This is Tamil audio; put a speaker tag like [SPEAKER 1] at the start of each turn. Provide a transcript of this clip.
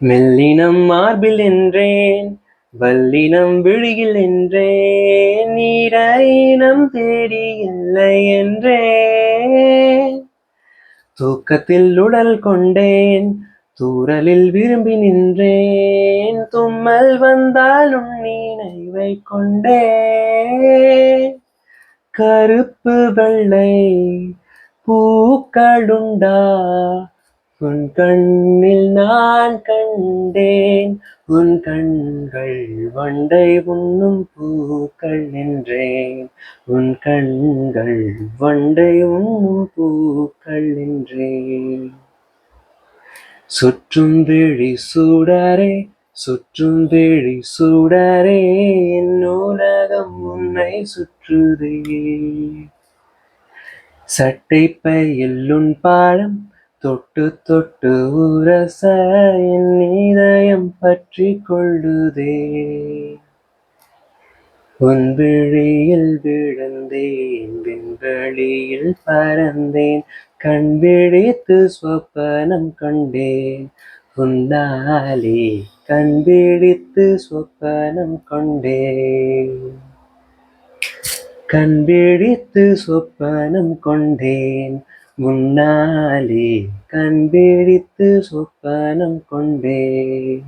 [SPEAKER 1] மெல்லினம் மார்பில் என்றேன், வல்லினம் விழியில் என்றேன், நீரையினம் தேடி இல்லை என்றேன். தூக்கத்தில் உடல் கொண்டேன், தூரலில் விரும்பி நின்றேன், தும்மல் வந்தால் உன் நினைவை கொண்டேன். கருப்பு வெள்ளை பூக்களுண்டா உன் கண்ணில் நான் கண்டேன், உன் கண்கள் வண்டை உண்ணும் பூக்கள் என்றேன், உன் கண்கள் வண்டை உண்ணும் பூக்கள் என்றேன். சுற்றும் விழி சூடரே, சுற்றும் விழி சூடரே, என் உலகம் உன்னை சுற்றுதே. சட்டை பையில் உன் பாடம் தொட்டு தொட்டு உரச என் இதயம் பற்றி கொள்ளுதே. உன் விழியில் விழுந்தேன், விண்வெளியில் பறந்தேன், கண் விழித்து சொப்பனம் கொண்டேன், உன்னாலே கண் விழித்து சொப்பனம் கொண்டேன், கண் விழித்து சொப்பனம் கொண்டேன், முன்னாலே கண் விழித்து சொப்பனம் கொண்டேன்.